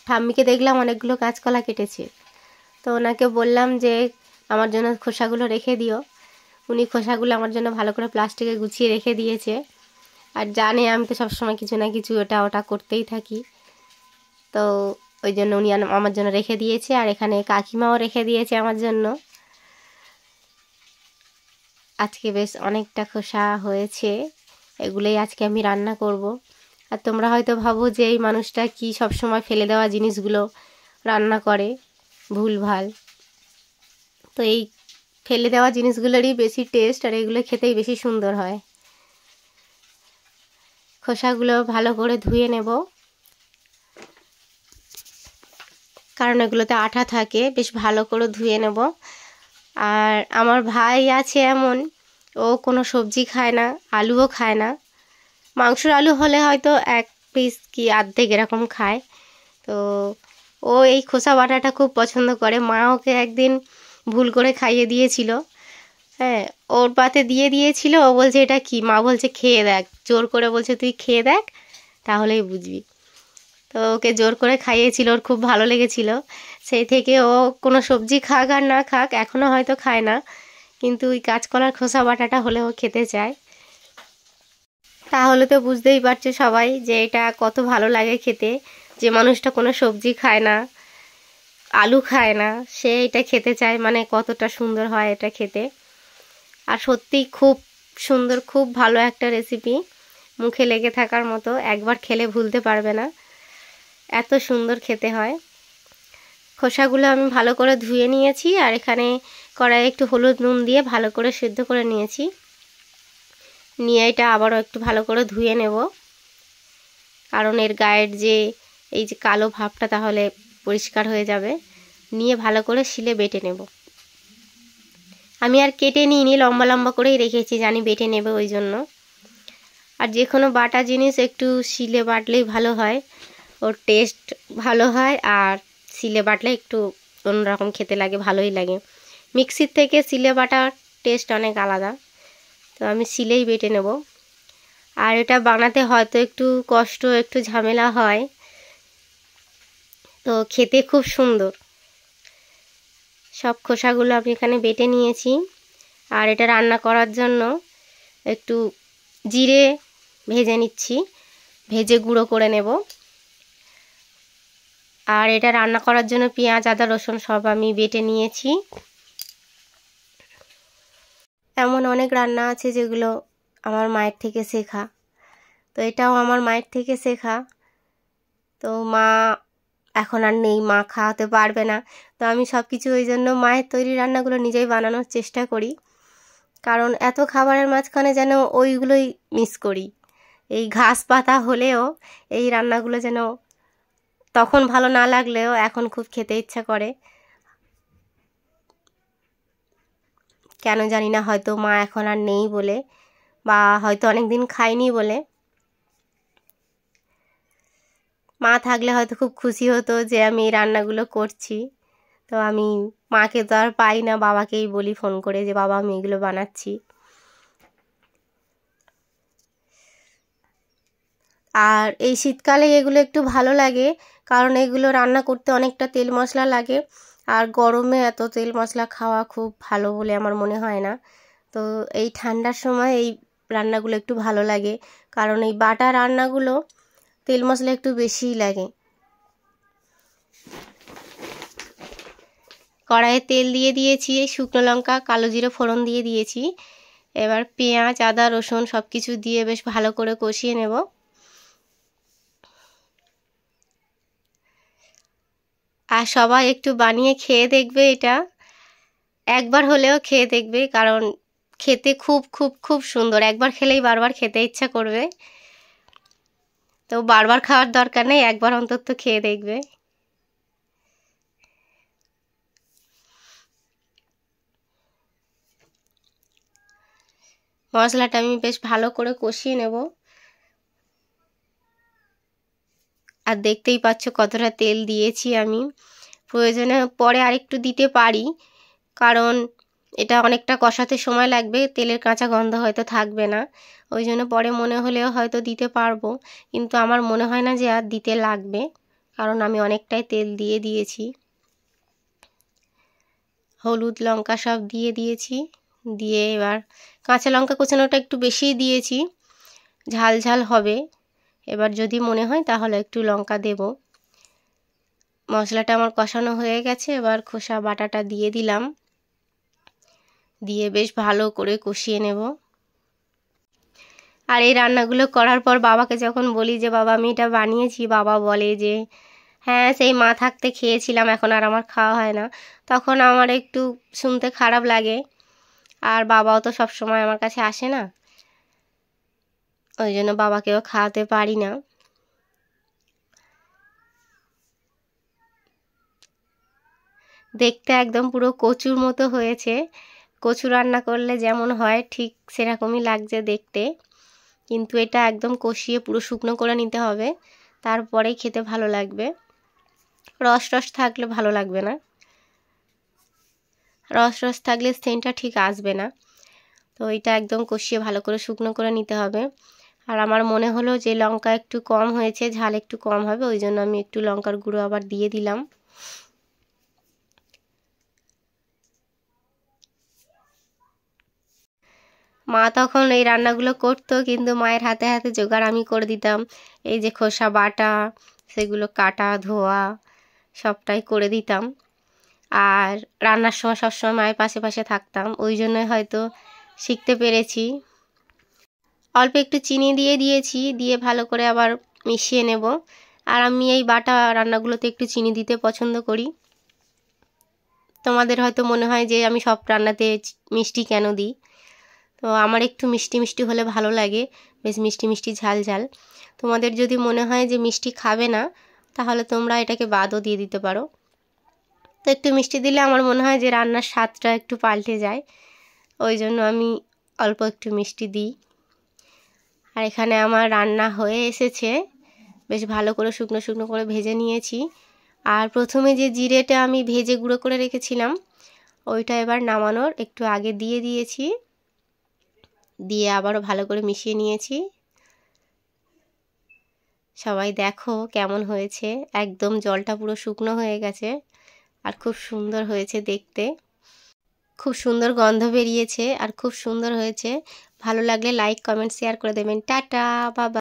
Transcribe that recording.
ঠাম্মিকে দেখলাম অনেকগুলো কাঁচকলা কেটেছে, তো ওনাকে বললাম যে আমার জন্য খোসাগুলো রেখে দিও। উনি খোসাগুলো আমার জন্য ভালো করে প্লাস্টিকে গুছিয়ে রেখে দিয়েছে। আর জানে আমি তো সবসময় কিছু না কিছু এটা ওটা করতেই থাকি, তো ওই জন্য উনি আমার জন্য রেখে দিয়েছে। আর এখানে কাকিমাও রেখে দিয়েছে আমার জন্য। আজকে বেশ অনেকটা খোসা হয়েছে, এগুলোই আজকে আমি রান্না করব। আর তোমরা হয়তো ভাবো যে এই মানুষটা কি সব সময় ফেলে দেওয়া জিনিসগুলো রান্না করে, ভুলভাল। তো এই ফেলে দেওয়া জিনিসগুলোরই বেশি টেস্ট, আর এগুলো খেতেই বেশি সুন্দর হয়। খোসাগুলো ভালো করে ধুয়ে নেব, কারণ এগুলোতে আঠা থাকে, বেশ ভালো করে ধুয়ে নেব। আর আমার ভাই আছে এমন, ও কোনো সবজি খায় না, আলুও খায় না। মাংসর আলু হলে হয়তো এক পিস কি অর্ধেক এরকম খায়। তো ও এই খোসা বাটাটা খুব পছন্দ করে। মা ওকে একদিন ভুল করে খাইয়ে দিয়েছিল, হ্যাঁ, ওর পাতে দিয়ে দিয়েছিল। ও বলছে এটা কি, মা বলছে খেয়ে দেখ, জোর করে বলছে তুই খেয়ে দেখ তাহলেই বুঝবি। তো ওকে জোর করে খাইয়েছিল, ওর খুব ভালো লেগেছিল। সেই থেকে ও কোনো সবজি খাক আর না খাক, এখনও হয়তো খায় না, কিন্তু ওই কাঁচকলার খোসা বাটাটা হলে ও খেতে চায়। তাহলে তো বুঝতেই পারছো সবাই যে এটা কত ভালো লাগে খেতে। যে মানুষটা কোনো সবজি খায় না, আলু খায় না, সে এটা খেতে চায়, মানে কতটা সুন্দর হয় এটা খেতে। আর সত্যিই খুব সুন্দর, খুব ভালো একটা রেসিপি, মুখে লেগে থাকার মতো, একবার খেলে ভুলতে পারবে না, এত সুন্দর খেতে হয়। খোসাগুলো আমি ভালো করে ধুয়ে নিয়েছি, আর এখানে কড়াইয়ে একটু হলুদ নুন দিয়ে ভালো করে সিদ্ধ করে নিয়েছি। নিয়ে এটা আবারও একটু ভালো করে ধুয়ে নেব, কারণ এর গায়ের যে এই যে কালো ভাবটা তাহলে পরিষ্কার হয়ে যাবে। নিয়ে ভালো করে শিলে বেটে নেব। আমি আর কেটে নিইনি, লম্বা লম্বা করেই রেখেছি, জানি বেটে নেবে ওই জন্য। আর যে কোনো বাটা জিনিস একটু শিলে বাটলেই ভালো হয়, ওর টেস্ট ভালো হয়। আর শিলে বাটলে একটু অন্যরকম খেতে লাগে, ভালোই লাগে। মিক্সির থেকে শিলে বাটার টেস্ট অনেক আলাদা, তো আমি শিলেই বেটে নেব। আর এটা বানাতে হয়তো একটু কষ্ট, একটু ঝামেলা হয়, তো খেতে খুব সুন্দর। সব খোসাগুলো আমি এখানে বেটে নিয়েছি। আর এটা রান্না করার জন্য একটু জিরে ভেজে নিচ্ছি, ভেজে গুঁড়ো করে নেব। আর এটা রান্না করার জন্য পেঁয়াজ, আদা, রসুন সব আমি বেটে নিয়েছি। এমন অনেক রান্না আছে যেগুলো আমার মায়ের থেকে শেখা, তো এটাও আমার মায়ের থেকে শেখা। তো মা এখন আর নেই, মা খাওয়াতে পারবে না, তো আমি সব কিছু ওই জন্য মায়ের তৈরি রান্নাগুলো নিজেই বানানোর চেষ্টা করি। কারণ এত খাবারের মাঝখানে যেন ওইগুলোই মিস করি। এই ঘাস পাতা হলেও এই রান্নাগুলো যেন তখন ভালো না লাগলেও এখন খুব খেতে ইচ্ছা করে। কেন জানি না, হয়তো মা এখন আর নেই বলে, বা হয়তো অনেক দিন খাইনি বলে। মা থাকলে হয়তো খুব খুশি হতো যে আমি এই রান্নাগুলো করছি। তো আমি মাকে তো আর পাই না, বাবাকেই বলি ফোন করে যে বাবা আমি এগুলো বানাচ্ছি। আর এই শীতকালে এগুলো একটু ভালো লাগে, কারণ এগুলো রান্না করতে অনেকটা তেল মশলা লাগে। আর গরমে এত তেল মশলা খাওয়া খুব ভালো বলে আমার মনে হয় না। তো এই ঠান্ডার সময় এই রান্নাগুলো একটু ভালো লাগে, কারণ এই বাটা রান্নাগুলো তেল মশলা একটু বেশিই লাগে। কড়াইয়ে তেল দিয়ে দিয়েছি, শুকনো লঙ্কা, কালো জিরে ফোড়ন দিয়ে দিয়েছি। এবার পেঁয়াজ, আদা, রসুন সব কিছু দিয়ে বেশ ভালো করে কষিয়ে নেব। আর সবাই একটু বানিয়ে খেয়ে দেখবে, এটা একবার হলেও খেয়ে দেখবে, কারণ খেতে খুব খুব খুব সুন্দর। একবার খেলেই বারবার খেতে ইচ্ছা করবে। তো বারবার খাওয়ার দরকার নেই, একবার অন্তত খেয়ে দেখবে। মশলাটা আমি বেশ ভালো করে কষিয়ে নেব। আর দেখতেই পাচ্ছ কতটা তেল দিয়েছি আমি। প্রয়োজনে পরে আরেকটু দিতে পারি, কারণ এটা অনেকটা কষাতে সময় লাগবে, তেলের কাঁচা গন্ধ হয়তো থাকবে না। ওই জন্য পরে মনে হলেও হয়তো দিতে পারবো, কিন্তু আমার মনে হয় না যে আর দিতে লাগবে। কারণ আমি অনেকটাই তেল দিয়ে দিয়েছি। হলুদ লঙ্কা সব দিয়ে দিয়েছি, দিয়ে এবার কাঁচা লঙ্কা কোচানোটা একটু বেশিই দিয়েছি, ঝাল ঝাল হবে। এবার যদি মনে হয় তাহলে একটু লঙ্কা দেব। মশলাটা আমার কষানো হয়ে গেছে, এবার খোসা বাটাটা দিয়ে দিলাম, দিয়ে বেশ ভালো করে কষিয়ে নেব। আর এই রান্নাগুলো করার পর বাবাকে যখন বলি যে বাবা আমি এটা বানিয়েছি, বাবা বলে যে হ্যাঁ সেই মা থাকতে খেয়েছিলাম, এখন আর আমার খাওয়া হয় না। তখন আমার একটু শুনতে খারাপ লাগে, আর বাবাও তো সব সময় আমার কাছে আসে না, ওই জন্য বাবাকেও খাওয়াতে পারি না। দেখতে একদম পুরো কচুর মতো হয়েছে, কচু রান্না করলে যেমন হয় ঠিক সেরকমই লাগছে দেখতে, কিন্তু এটা একদম কষিয়ে পুরো শুকনো করে নিতে হবে, তারপরেই খেতে ভালো লাগবে। রস রস থাকলে ভালো লাগবে না, রস রস থাকলে সেন্টটা ঠিক আসবে না। তো এটা একদম কষিয়ে ভালো করে শুকনো করে নিতে হবে। আর আমার মনে হলো যে লঙ্কা একটু কম হয়েছে, ঝাল একটু কম হবে, ওই জন্য আমি একটু লঙ্কার গুঁড়ো আবার দিয়ে দিলাম। মা তখন এই রান্নাগুলো করতো, কিন্তু মায়ের হাতে হাতে জোগাড় আমি করে দিতাম। এই যে খোসা বাটা, সেগুলো কাটা ধোয়া সবটাই করে দিতাম। আর রান্নার সময় সবসময় মায়ের পাশে পাশে থাকতাম, ওই জন্যই হয়তো শিখতে পেরেছি। অল্প একটু চিনি দিয়ে দিয়েছি, দিয়ে ভালো করে আবার মিশিয়ে নেব। আর আমি এই বাটা রান্নাগুলোতে একটু চিনি দিতে পছন্দ করি। তোমাদের হয়তো মনে হয় যে আমি সব রান্নাতে মিষ্টি কেন দিই, তো আমার একটু মিষ্টি মিষ্টি হলে ভালো লাগে, বেশ মিষ্টি মিষ্টি ঝাল ঝাল। তোমাদের যদি মনে হয় যে মিষ্টি খাবে না, তাহলে তোমরা এটাকে বাদও দিয়ে দিতে পারো। তো একটু মিষ্টি দিলে আমার মনে হয় যে রান্নার স্বাদটা একটু পাল্টে যায়, ওই জন্য আমি অল্প একটু মিষ্টি দিই। আর এখানে আমার রান্না হয়ে এসেছে, বেশ ভালো করে শুকনো শুকনো করে ভেজে নিয়েছি। আর প্রথমে যে জিরেটা আমি ভেজে গুঁড়ো করে রেখেছিলাম, ওইটা এবার নামানোর একটু আগে দিয়ে দিয়েছি, দিয়ে আবারও ভালো করে মিশিয়ে নিয়েছি। সবাই দেখো কেমন হয়েছে, একদম জলটা পুরো শুকনো হয়ে গেছে, আর খুব সুন্দর হয়েছে দেখতে, খুব সুন্দর গন্ধ বেরিয়েছে, আর খুব সুন্দর হয়েছে। ভালো লাগলে লাইক কমেন্ট শেয়ার করে দেবেন। টাটা, বাবা।